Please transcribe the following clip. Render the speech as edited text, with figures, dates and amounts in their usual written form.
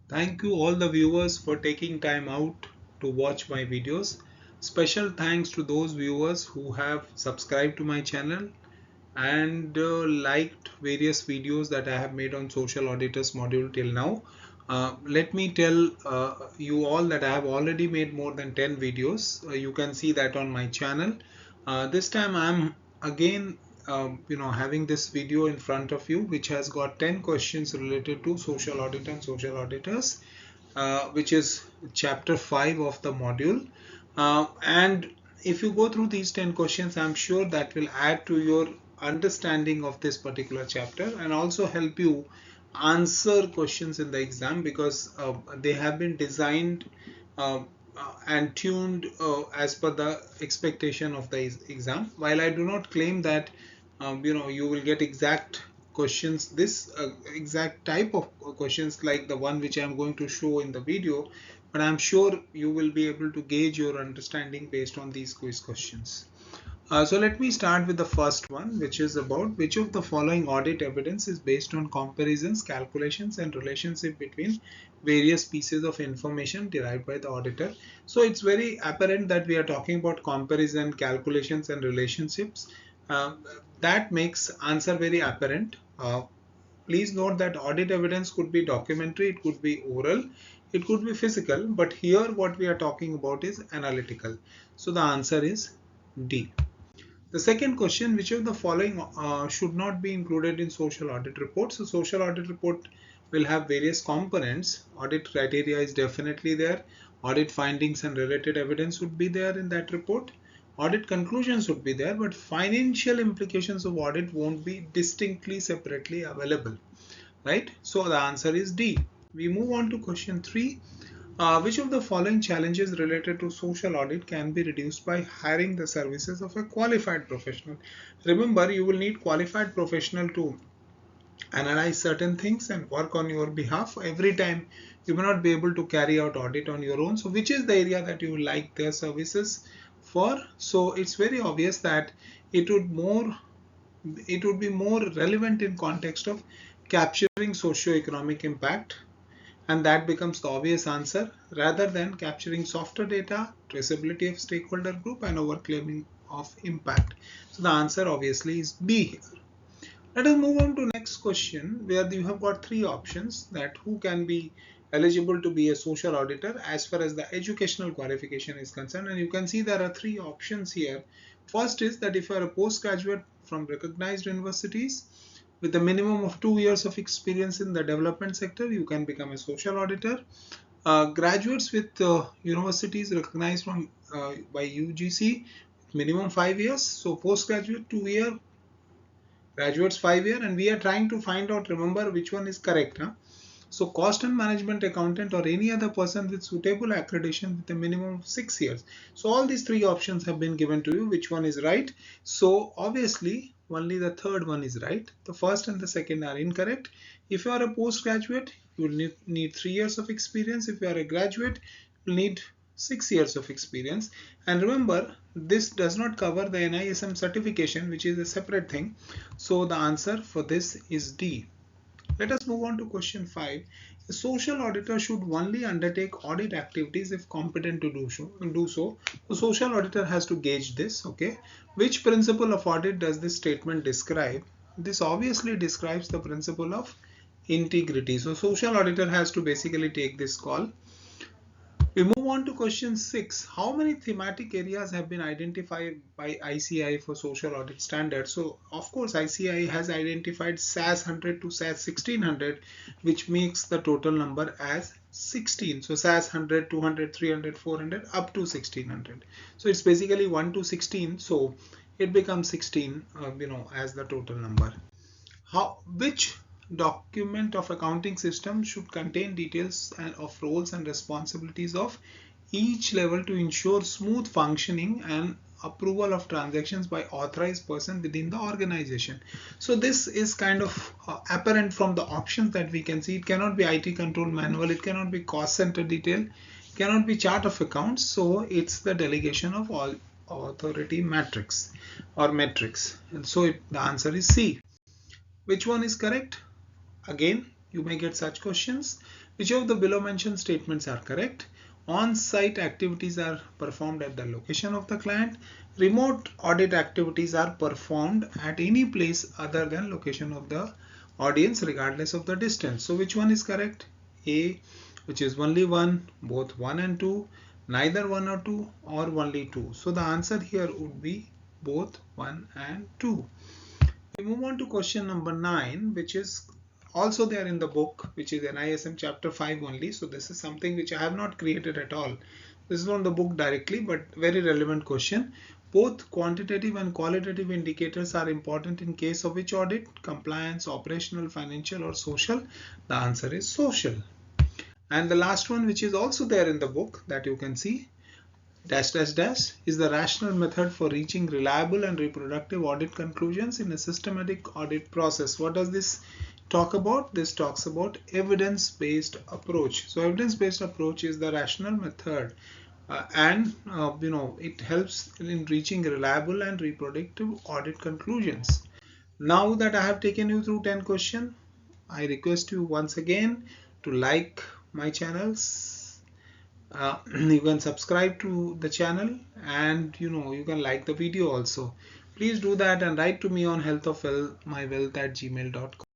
Thank you all the viewers for taking time out to watch my videos. Special thanks to those viewers who have subscribed to my channel and liked various videos that I have made on social auditors module till now. Let me tell you all that I have already made more than 10 videos. You can see that on my channel. This time I'm again having this video in front of you which has got 10 questions related to social audit and social auditors, which is chapter 5 of the module. And if you go through these 10 questions, I'm sure that will add to your understanding of this particular chapter and also help you answer questions in the exam, because they have been designed uh, and tuned as per the expectation of the exam. While I do not claim that you will get exact questions, this exact type of questions like the one which I am going to show in the video, but I'm sure you will be able to gauge your understanding based on these quiz questions. So let me start with the first one, which is about which of the following audit evidence is based on comparisons, calculations, and relationship between various pieces of information derived by the auditor. So it's very apparent that we are talking about comparison, calculations, and relationships. Uh, that makes answer very apparent. Please note that audit evidence could be documentary, it could be oral, it could be physical, but here what we are talking about is analytical. So the answer is D. The second question, which of the following should not be included in social audit report? So social audit report will have various components. Audit criteria is definitely there. Audit findings and related evidence would be there in that report. Audit conclusions would be there, but financial implications of audit won't be distinctly separately available, right? So the answer is D. We move on to question 3. Which of the following challenges related to social audit can be reduced by hiring the services of a qualified professional? Remember, you will need qualified professional to analyze certain things and work on your behalf. Every time you may not be able to carry out audit on your own. So which is the area that you would like their services for? So it's very obvious that it would more it would be more relevant in context of capturing socio-economic impact, and that becomes the obvious answer, rather than capturing softer data, traceability of stakeholder group, and overclaiming of impact. So the answer obviously is B here. Let us move on to next question, where you have got three options that who can be eligible to be a social auditor as far as the educational qualification is concerned, and you can see there are three options here. First is that if you are a postgraduate from recognized universities with a minimum of 2 years of experience in the development sector, you can become a social auditor. Graduates with universities recognized from by UGC, minimum 5 years. So postgraduate 2 year, graduates 5 year, and we are trying to find out, remember, which one is correct. So cost and management accountant or any other person with suitable accreditation with a minimum of 6 years. So all these three options have been given to you. Which one is right? So obviously only the third one is right. The first and the second are incorrect. If you are a postgraduate, you will need 3 years of experience. If you are a graduate, you will need 6 years of experience. And remember, this does not cover the NISM certification, which is a separate thing. So the answer for this is D. Let us move on to question 5. A social auditor should only undertake audit activities if competent to do so. The social auditor has to gauge this. Okay. Which principle of audit does this statement describe? This obviously describes the principle of integrity. So social auditor has to basically take this call. We move on to question 6. How many thematic areas have been identified by ICI for social audit standards? So, of course, ICI has identified SAS 100 to SAS 1600, which makes the total number as 16. So, SAS 100, 200, 300, 400 up to 1600. So, it's basically 1 to 16. So, it becomes 16, as the total number. Which document of accounting system should contain details of roles and responsibilities of each level to ensure smooth functioning and approval of transactions by authorized person within the organization? So this is kind of apparent from the options that we can see. It cannot be IT control manual, it cannot be cost center detail, it cannot be chart of accounts. So it's the delegation of all authority matrix or metrics, and so the answer is C. Which one is correct? Again, you may get such questions. Which of the below mentioned statements are correct? On-site activities are performed at the location of the client. Remote audit activities are performed at any place other than location of the audience regardless of the distance. So which one is correct? A, which is only one, both 1 and 2, neither 1 or 2, or only 2. So the answer here would be both 1 and 2. We move on to question number 9, which is also there in the book, which is NISM chapter 5 only. So this is something which I have not created at all. This is on the book directly, but very relevant question. Both quantitative and qualitative indicators are important in case of which audit? Compliance, operational, financial, or social? The answer is social. And the last one, which is also there in the book that you can see, dash dash dash, is the rational method for reaching reliable and reproductive audit conclusions in a systematic audit process. What does this talk about? This talks about evidence-based approach. So evidence-based approach is the rational method, and it helps in reaching reliable and reproductive audit conclusions. Now that I have taken you through 10 questions, I request you once again to like my channels. You can subscribe to the channel, and you can like the video also. Please do that and write to me on healthofmywealth@gmail.com.